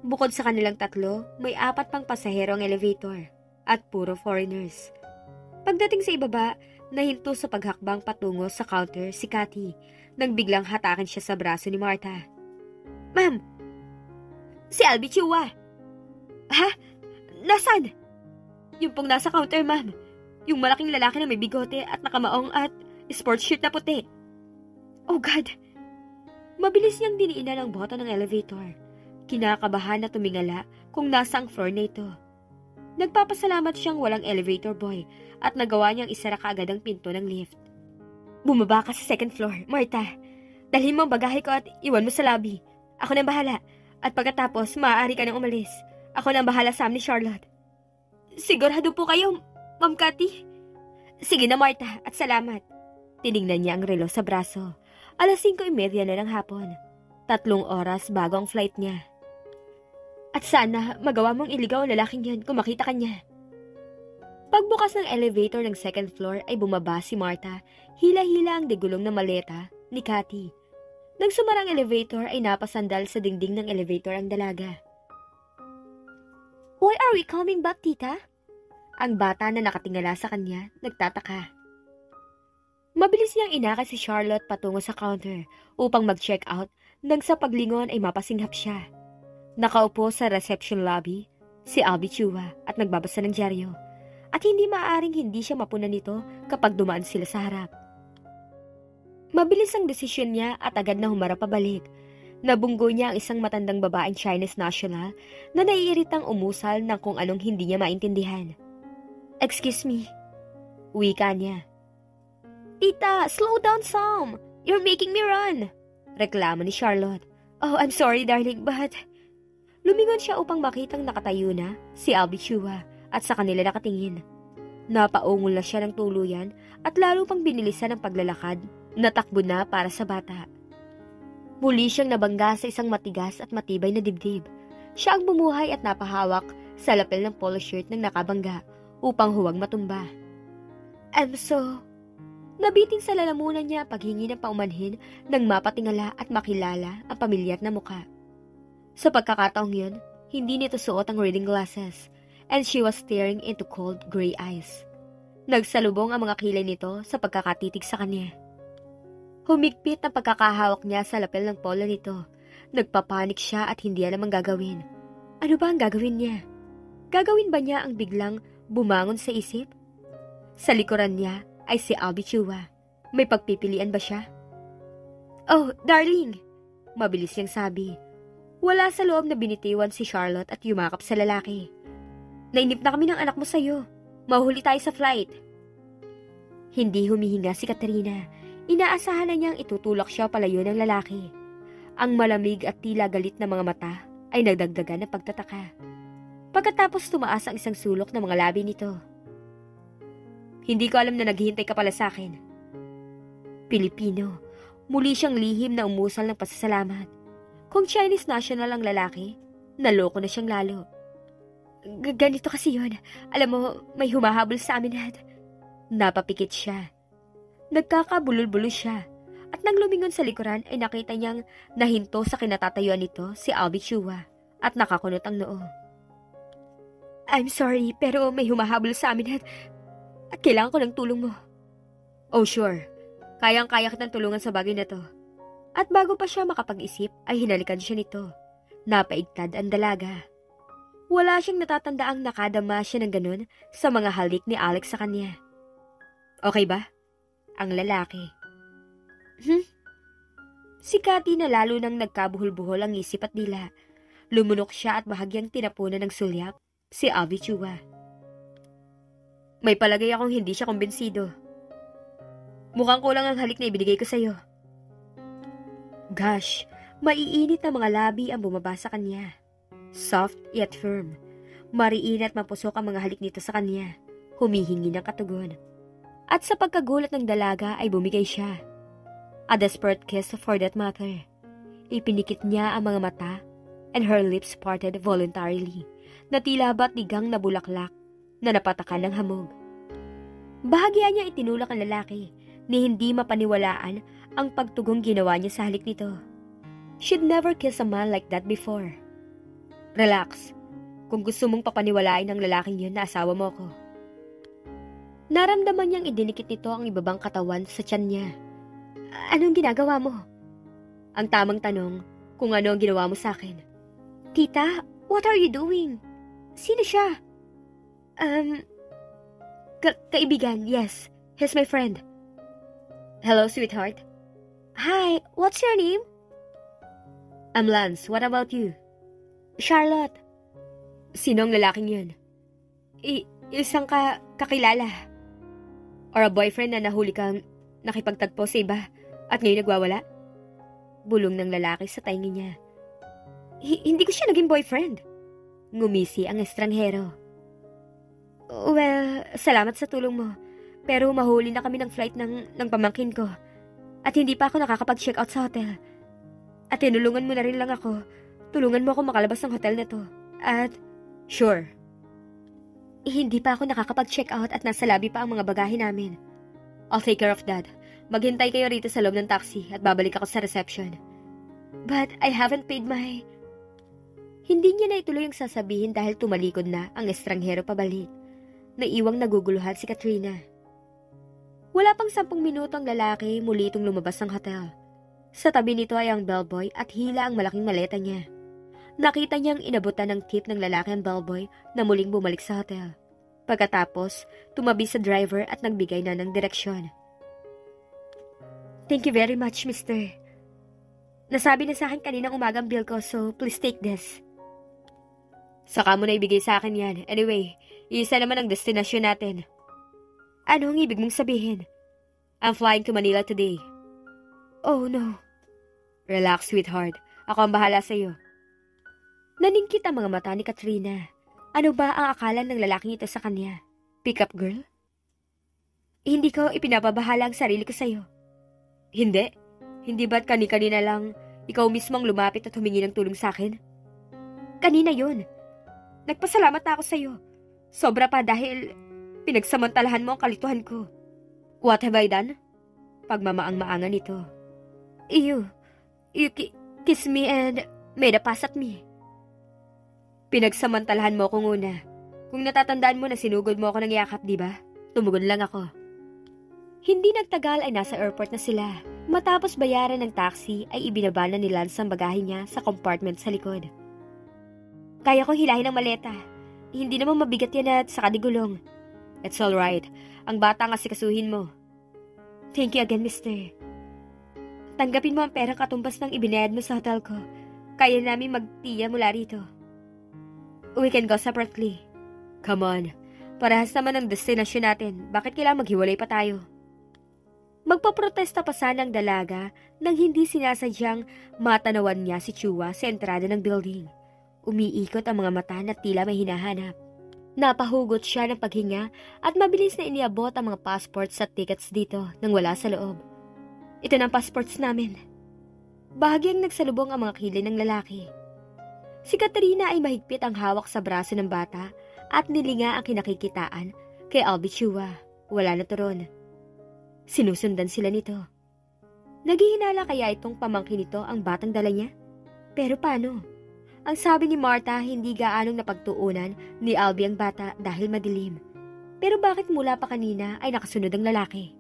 Bukod sa kanilang tatlo, may 4 pang pasahero ang elevator at puro foreigners. Pagdating sa ibaba, nahinto sa paghakbang patungo sa counter si Cathy nang biglang hatakin siya sa braso ni Martha. "Ma'am! Si Albie Chua!" "Ha? Nasaan?" "Yung pong nasa counter, ma'am. Yung malaking lalaki na may bigote at nakamaong at sports shirt na puti." "Oh God!" Mabilis niyang diniinan ang bota ng elevator. Kinakabahan na tumingala kung nasa ang floor na ito. Nagpapasalamat siyang walang elevator boy at nagawa niyang isara kaagad ang pinto ng lift. "Bumaba ka sa second floor, Martha. Dalhin mo ang bagahe ko at iwan mo sa lobby. Ako nang bahala. At pagkatapos, maaari ka nang umalis. Ako nang bahala sa amin ni Charlotte." "Sigurado po kayo, Ma'am Cathy?" "Sige na Martha, at salamat." Tinignan niya ang relo sa braso. 5:30 na ng hapon. 3 oras bago ang flight niya. "At sana magawa mong iligaw ang lalaking yan kung makita ka niya." Pagbukas ng elevator ng second floor ay bumaba si Martha, hila-hila ang digulong na maleta ni Cathy. Nang sumarang elevator ay napasandal sa dingding ng elevator ang dalaga. "Why are we coming back, tita?" Ang bata na nakatingala sa kanya, nagtataka. Mabilis niyang inakay si Charlotte patungo sa counter upang mag-check out nang sa paglingon ay mapasinghap siya. Nakaupo sa reception lobby si Albie Chua at nagbabasa ng dyaryo at hindi maaaring hindi siya mapunan nito kapag dumaan sila sa harap. Mabilis ang desisyon niya at agad na humarap pabalik. Nabunggo niya ang isang matandang babaeng Chinese national na naiiritang umusal ng kung anong hindi niya maintindihan. "Excuse me," wika niya. "Tita, slow down some. You're making me run," reklamo ni Charlotte. "Oh, I'm sorry darling, but..." Lumingon siya upang makitang nakatayo na si Albie Chua at sa kanila nakatingin. Napaungol na siya ng tuluyan at lalo pang binilisan ang paglalakad na takbo na para sa bata. Muli siyang nabangga sa isang matigas at matibay na dibdib. Siya ang bumuhay at napahawak sa lapel ng polo shirt ng nakabangga upang huwag matumba. Nabiting sa lalamunan niya paghingi ng paumanhin nang mapatingala at makilala ang pamilyar na muka. Sa pagkakataong yun, hindi nito suot ang reading glasses and she was staring into cold gray eyes. Nagsalubong ang mga kilay nito sa pagkakatitig sa kanya. Humigpit ang pagkakahawak niya sa lapel ng polo nito. Nagpapanik siya at hindi alam ang gagawin. Ano ba ang gagawin niya? Gagawin ba niya ang biglang bumangon sa isip? Sa likuran niya ay si Albie Chua. May pagpipilian ba siya? Oh, darling! Mabilis niyang sabi. Wala sa loob na binitiwan si Charlotte at yumakap sa lalaki. Nainip na kami ng anak mo sa'yo. Mahuli tayo sa flight. Hindi humihinga si Katrina. Inaasahan na niyang itutulak siya palayo ng lalaki. Ang malamig at tila galit na mga mata ay nagdagdagan ng pagtataka. Pagkatapos tumaas ang isang sulok ng mga labi nito. Hindi ko alam na naghihintay ka pala sa akin. Pilipino, muli siyang lihim na umusal ng pasasalamat. Kung Chinese national ang lalaki, naloko na siyang lalo. Ganito kasi yun. Alam mo, may humahabol sa amin at napapikit siya. Nagkakabulol-bulo siya. At nang lumingon sa likuran ay nakita niyang nahinto sa kinatatayuan nito si Albie Chua at nakakunot ang noo. I'm sorry, pero may humahabol sa amin at kailangan ko ng tulong mo. Oh sure, kayang-kaya kitang tulungan sa bagay na to. At bago pa siya makapag-isip ay hinalikan siya nito. Napaigtad ang dalaga. Wala siyang natatandaang nakadama siya ng ganun sa mga halik ni Alex sa kanya. Okay ba? Ang lalaki. Si Cathy na lalo nang nagkabuhol-buhol ang isip at dila. Lumunok siya at bahagyang tinapunan ng sulyap si Albie Chua. May palagay akong hindi siya kumbinsido. Mukhang kulang ang halik na ibinigay ko sa'yo. Gosh, maiinit na mga labi ang bumaba sa kanya. Soft yet firm. Mariin at mapusok ang mga halik nito sa kanya. Humihingi ng katugon. At sa pagkagulat ng dalaga ay bumigay siya. A desperate kiss for that matter. Ipinikit niya ang mga mata and her lips parted voluntarily na tila ba't digang na bulaklak na napatakan ng hamog. Bahagya niya itinulak ang lalaki ni hindi mapaniwalaan ang pagtugong ginawa niya sa halik nito. She'd never kissed a man like that before. Relax. Kung gusto mong papaniwalain ng lalaking yun na asawa mo ko. Naramdaman niyang idinikit nito ang ibabang katawan sa tiyan niya. Anong ginagawa mo? Ang tamang tanong, kung ano ang ginawa mo sa akin. Tita, what are you doing? Sino siya? Kaibigan, yes. He's my friend. Hello, sweetheart. Hi, what's your name? I'm Lance. What about you? Charlotte. Sino ang lalaking yun? Isang kakilala. Or a boyfriend na nahuli kang nakipagtagpo sa iba at ngayon nagwawala? Bulong ng lalaki sa tainga niya. Hindi ko siya naging boyfriend. Ngumisi ang estranghero. Well, salamat sa tulong mo. Pero mahuli na kami ng flight ng pamangkin ko. At hindi pa ako nakakapag-check out sa hotel. At tinulungan mo na rin lang ako. Tulungan mo ako makalabas ng hotel na to. At, sure. Hindi pa ako nakakapag-check out at nasa lobby pa ang mga bagahe namin. I'll take care of that. Maghintay kayo rito sa loob ng taxi at babalik ako sa reception. But I haven't paid my... Hindi niya na ituloy ang sasabihin dahil tumalikod na ang estranghero pabalik. Naiwang naguguluhan si Katrina. Wala pang 10 minuto ang lalaki muli itong lumabas ng hotel. Sa tabi nito ay ang bellboy at hila ang malaking maleta niya. Nakita niyang inabutan ng tip ng lalaki ang bellboy na muling bumalik sa hotel. Pagkatapos, tumabi sa driver at nagbigay na ng direksyon. Thank you very much, mister. Nasabi na sa akin kaninang umagang bill ko, so please take this. Saka mo na ibigay sa akin yan. Anyway, isa naman ang destinasyon natin. Ano ang ibig mong sabihin? I'm flying to Manila today. Oh, no. Relax, sweetheart. Ako ang bahala sa'yo. Naningkit ang mga mata ni Katrina. Ano ba ang akala ng lalaking ito sa kanya? Pick-up girl? Hindi ko ipinapabahala ang sarili ko sa'yo. Hindi? Hindi ba't kani-kanina lang ikaw mismo ang lumapit at humingi ng tulong sa akin? Kanina yun. Nagpasalamat na ako sa'yo. Sobra pa dahil pinagsamantalahan mo ang kalituhan ko. What have I done? Pagmamaang-maangan nito. You kiss me and made a pass at me. Pinagsamantalahan mo ko una. Kung natatandaan mo na sinugod mo ako ng yakap, di ba? Tumugon lang ako. Hindi nagtagal ay nasa airport na sila. Matapos bayaran ng taxi ay ibinaba na ni Lance ang bagahe niya sa compartment sa likod. Kaya kong hilahin ang maleta. Hindi naman mabigat yan at saka di gulong. It's alright. Ang bata ang asikasuhin mo. Thank you again, mister. Tanggapin mo ang perang katumbas ng ibinayad mo sa hotel ko. Kaya namin magtiya mula rito. We can go separately. Come on. Parehas naman ang destinasyon natin. Bakit kailangan maghiwalay pa tayo? Magpaprotesta pa sana ang dalaga nang hindi sinasadyang matanawan niya si Chua sa entrada ng building. Umiikot ang mga mata na tila may hinahanap. Napahugot siya ng paghinga at mabilis na iniabot ang mga passports at tickets dito nang wala sa loob. Ito na ang passports namin. Bahagyang nagsalubong ang mga kilay ng lalaki. Si Katrina ay mahigpit ang hawak sa braso ng bata at nilinga ang kinakikitaan kay Albie Chua. Wala na turon. Sinusundan sila nito. Naghihinala kaya itong pamangkin nito ang batang dala niya? Pero paano? Ang sabi ni Martha, hindi gaanong napagtuunan ni Albie ang bata dahil madilim. Pero bakit mula pa kanina ay nakasunod ang lalaki?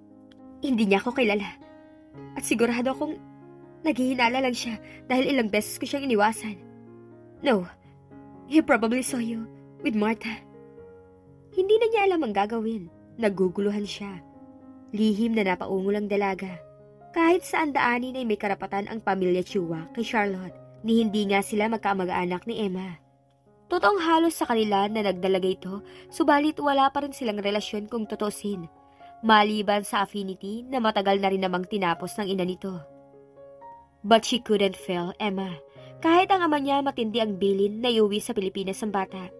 Hindi niya ako kilala. At sigurado akong naghihinala lang siya dahil ilang beses ko siyang iniwasan. No, he probably saw you with Martha. Hindi na niya alam ang gagawin. Naguguluhan siya. Lihim na napaungol ang dalaga. Kahit saan daanin ay may karapatan ang pamilya Chua kay Charlotte. Ni hindi nga sila magkamag-anak ni Emma. Totoong halos sa kanila na nagdalaga ito, subalit wala pa rin silang relasyon kung tutusin. Maliban sa affinity na matagal na rin namang tinapos ng ina nito. But she couldn't fail Emma. Kahit ang ama niya matindi ang bilin na iuwi sa Pilipinas ang bata.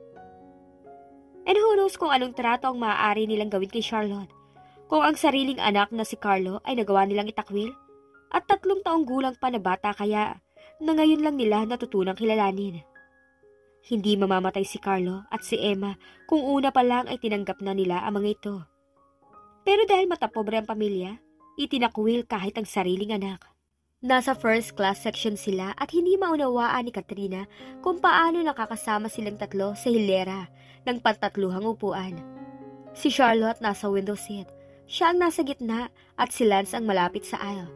And who knows kung anong trato ang maaari nilang gawin kay Charlotte. Kung ang sariling anak na si Carlo ay nagawa nilang itakwil. At 3 taong gulang pa na bata kaya na ngayon lang nila natutunang kilalanin. Hindi mamamatay si Carlo at si Emma kung una pa lang ay tinanggap na nila ang mga ito. Pero dahil matapobre ang pamilya, itinakwil kahit ang sariling anak. Nasa first class section sila at hindi maunawaan ni Katrina kung paano nakakasama silang 3 sa hilera ng pantatluhang upuan. Si Charlotte nasa window seat, siya ang nasa gitna at si Lance ang malapit sa aisle.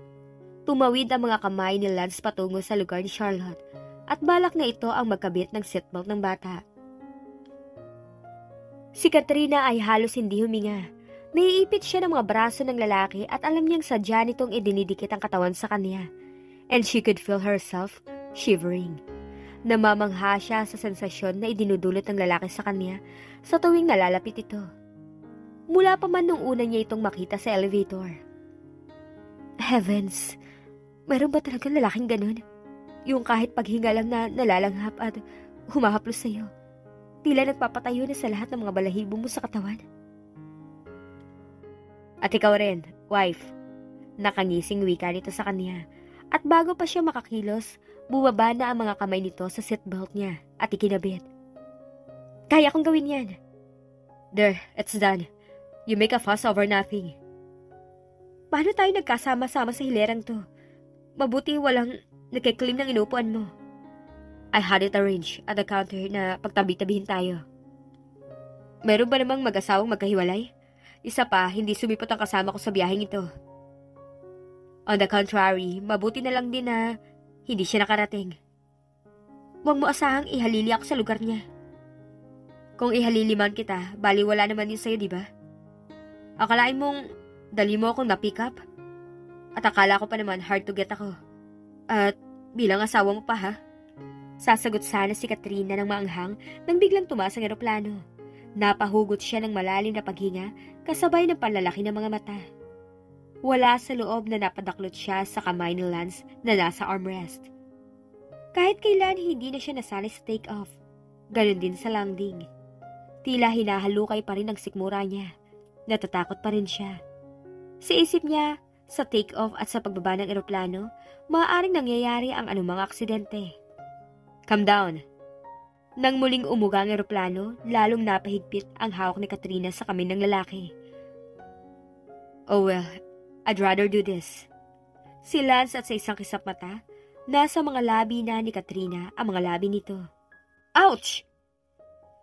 Tumawid ang mga kamay ni Lance patungo sa lugar ni Charlotte at balak na ito ang magkabit ng seatbelt ng bata. Si Katrina ay halos hindi huminga. Naiipit siya ng mga braso ng lalaki at alam niyang sadya nitong idinidikit ang katawan sa kanya. And she could feel herself shivering. Namamangha siya sa sensasyon na idinudulot ng lalaki sa kanya sa tuwing nalalapit ito. Mula pa man nung una niya itong makita sa elevator. Heavens! Meron ba talagang lalaking ganun? Yung kahit paghinga lang na nalalanghap at humahaplos sa'yo. Tila nagpapatayo na sa lahat ng mga balahibo mo sa katawan. At ikaw rin, wife. Nakangising wika nito sa kanya. At bago pa siya makakilos, bumaba na ang mga kamay nito sa seatbelt niya at ikinabit. Kaya kong gawin yan. There, it's done. You make a fuss over nothing. Paano tayo nagkasama-sama sa hilerang to? Mabuti walang nakiklaim ng inupuan mo. I had it arranged at the counter na pagtabi-tabihin tayo. Meron ba namang mag-asawang magkahiwalay? Isa pa, hindi sumipot ang kasama ko sa biyaheng ito. On the contrary, mabuti na lang din na hindi siya nakarating. Huwag mo asahang ihalili ako sa lugar niya. Kung ihalili man kita, bali wala naman yun sa'yo, di ba? Akalain mong dali mo akong na-pick up? At akala ko pa naman hard to get ako. At bilang asawa mo pa ha? Sasagot sana si Katrina ng maanghang nang biglang tumaas ang eroplano. Napahugot siya ng malalim na paghinga kasabay ng panlalaki ng mga mata. Wala sa loob na napadaklot siya sa kamay ni Lance na nasa armrest. Kahit kailan hindi na siya nasanay sa take-off. Ganon din sa landing. Tila hinahalukay pa rin ang sikmura niya. Natatakot pa rin siya. Sa isip niya, sa take-off at sa pagbaba ng eroplano, maaaring nangyayari ang anumang aksidente. Calm down. Nang muling umuga ang eroplano, lalong napahigpit ang hawak ni Katrina sa kamay ng lalaki. Oh well, I'd rather do this. Si Lance at sa isang kisap mata, nasa mga labi na ni Katrina ang mga labi nito. Ouch!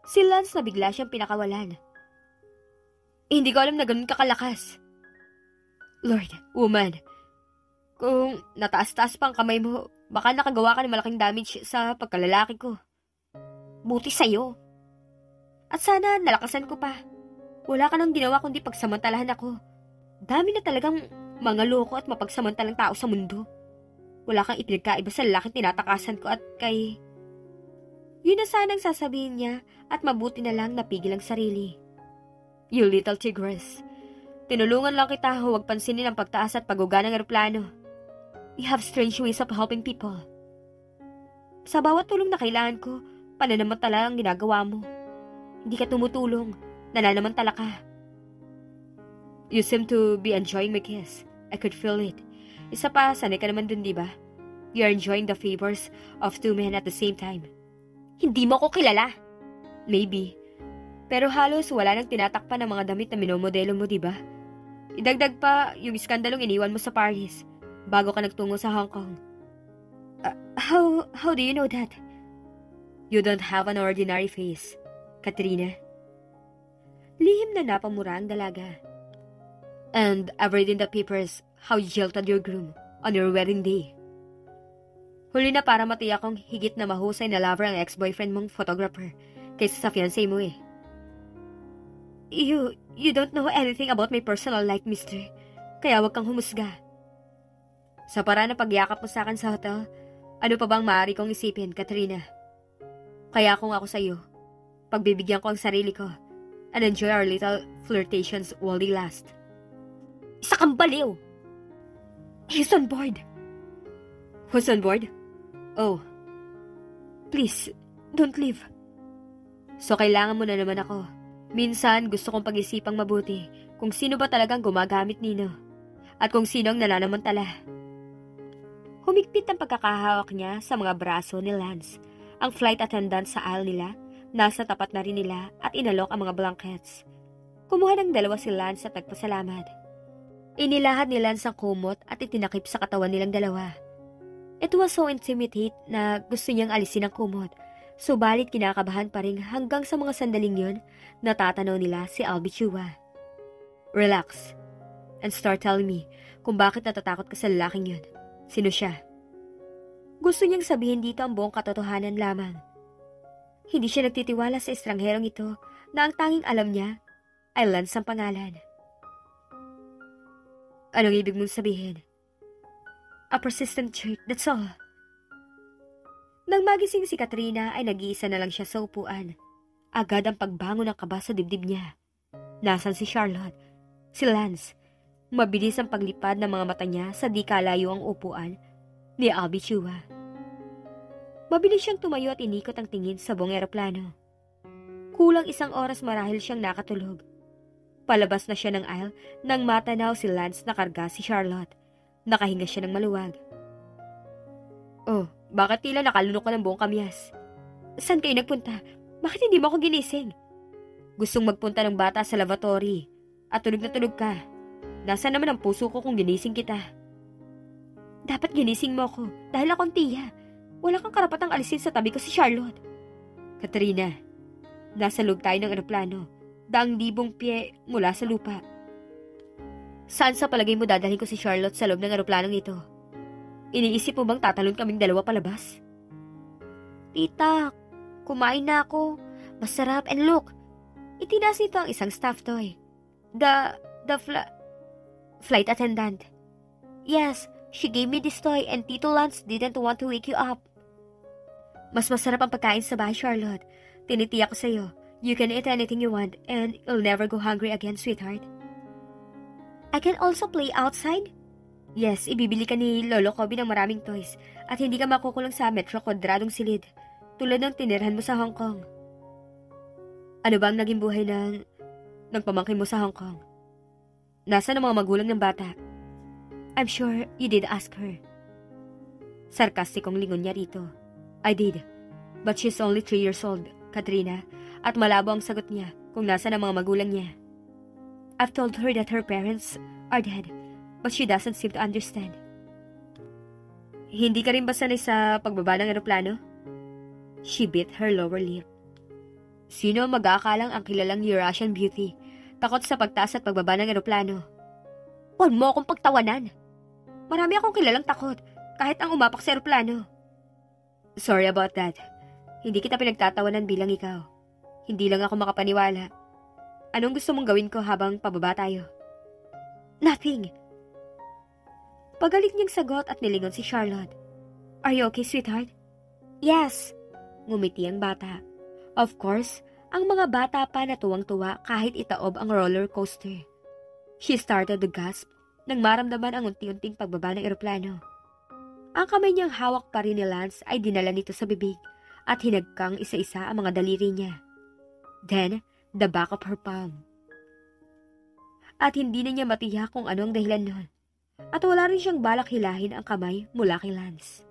Si Lance na bigla siyang pinakawalan. Hindi ko alam na ganun kakalakas. Lord, woman, kung nataas-taas pa ang kamay mo, baka nakagawa ka ng malaking damage sa pagkalalaki ko. Buti sa'yo. At sana nalakasan ko pa. Wala ka nang ginawa kundi pagsamantalahan ako. Dami na talagang mga loko at mapagsamantalang tao sa mundo. Wala kang ipinagkaiba sa lalaking tinatakasan ko at kay... Yun na sanang sasabihin niya at mabuti na lang napigil ang sarili. You little tigress. Tinulungan lang kita, huwag pansinin ang pagtaas at pagguga ng eroplano. You have strange ways of helping people. Sa bawat tulong na kailangan ko, pananamantala ang ginagawa mo. Hindi ka tumutulong, nananamantala ka. You seem to be enjoying my kiss. I could feel it. Isa pa, sanay ka naman dun, di ba? You are enjoying the favors of two men at the same time. Hindi mo ko kilala. Maybe. Pero halos wala nang tinatakpan ng mga damit na minomodelo mo, di ba? Idagdag pa yung iskandalong iniwan mo sa Paris bago ka nagtungo sa Hong Kong. How do you know that? You don't have an ordinary face, Katrina. Lihim na napamura ang dalaga. And I've read in the papers how you jilted your groom on your wedding day. Huli na para matiyak kong higit na mahusay na lover ang ex-boyfriend mong photographer kaysa sa fiancé mo eh. You don't know anything about my personal life, mister. Kaya wag kang humusga. Sa paraan na pagyakap mo sa akin sa hotel, ano pa bang maaari kong isipin, Katrina? Kaya kung ako sa'yo, pagbibigyan ko ang sarili ko and enjoy our little flirtations while they last. Isa kang baliw! He's on board. Who's on board? Oh. Please, don't leave. So kailangan mo na naman ako. Minsan, gusto kong pag-isipang mabuti kung sino ba talagang gumagamit nino at kung sino ang nananamantala. Humigpit ang pagkakahawak niya sa mga braso ni Lance. Ang flight attendant sa aisle nila, nasa tapat na rin nila at inalok ang mga blankets. Kumuha ng dalawa si Lance at nagpasalamat. Inilahad ni Lance ang kumot at itinakip sa katawan nilang dalawa. It was so intimate na gusto niyang alisin ang kumot. Subalit kinakabahan pa rin hanggang sa mga sandaling yun, natatanaw nila si Albie Chua. Relax, and start telling me kung bakit natatakot ka sa lalaking yun. Sino siya? Gusto niyang sabihin dito ang buong katotohanan lamang. Hindi siya nagtitiwala sa estrangherong ito na ang tanging alam niya ay Lance ang pangalan. Anong ibig mong sabihin? A persistent jerk, that's all. Nang magising si Katrina ay nag-iisa na lang siya sa upuan. Agad ang pagbangon ng kaba sa dibdib niya. Nasaan si Charlotte? Si Lance? Mabilis ang paglipad ng mga mata niya sa di kalayo ang upuan ni Albie Chua. Mabilis siyang tumayo at inikot ang tingin sa buong eroplano. Kulang isang oras marahil siyang nakatulog. Palabas na siya ng aisle nang matanaw si Lance na karga si Charlotte. Nakahinga siya ng maluwag. Oh, bakit tila nakalunok ka ng buong kamyas? Saan kayo nagpunta? Bakit hindi mo ako ginising? Gustong magpunta ng bata sa lavatory at tulog na tulog ka. Nasaan naman ang puso ko kung ginising kita? Dapat ginising mo ako dahil akong tiya. Wala kang karapatang alisin sa tabi ko si Charlotte. Katrina, nasa loob tayo ng eroplano. Daang libong pie mula sa lupa. Saan sa palagay mo dadalhin ko si Charlotte sa loob ng eroplanong ito? Iniisip mo bang tatalon kaming dalawa palabas? Tita, kumain na ako. Masarap. And look, itinas nito ang isang stuffed toy. Flight attendant. Yes, she gave me this toy and Tito Lance didn't want to wake you up. Mas masarap ang pagkain sa bahay, Charlotte. Tinitiyak ko sa'yo. You can eat anything you want and you'll never go hungry again, sweetheart. I can also play outside? Yes, ibibili ka ni Lolo Kobe ng maraming toys at hindi ka makukulong sa metro kwadradong silid tulad ng tinirhan mo sa Hong Kong. Ano ba ang naging buhay ng pamangkin mo sa Hong Kong? Nasaan ang mga magulang ng bata? I'm sure you did ask her. Sarkastikong lingon niya rito. I did, but she's only 3 years old, Katrina, at malabo ang sagot niya kung nasaan ang mga magulang niya. I've told her that her parents are dead, but she doesn't seem to understand. Hindi ka rin ba sanay sa pagbaba ng eroplano? She bit her lower lip. Sino ang mag-aakalang ang kilalang Eurasian beauty Takot sa pagtaas at pagbaba ng eroplano. Huwag mo akong pagtawanan. Marami akong kilalang takot, kahit ang umapak sa eroplano. Sorry about that. Hindi kita pinagtatawanan bilang ikaw. Hindi lang ako makapaniwala. Anong gusto mong gawin ko habang pababa tayo? Nothing. Pagalit niyang sagot at nilingon si Charlotte. Are you okay, sweetheart? Yes. Ngumiti ang bata. Of course, ang mga bata pa na tuwang-tuwa kahit itaob ang roller coaster. She started to gasp nang maramdaman ang unti-unting pagbaba ng eroplano. Ang kamay niyang hawak pa rin ni Lance ay dinala nito sa bibig at hinagkang isa-isa ang mga daliri niya. Then, the back of her palm. At hindi na niya matiyak kung ano ang dahilan nun. At wala rin siyang balak hilahin ang kamay mula kay Lance.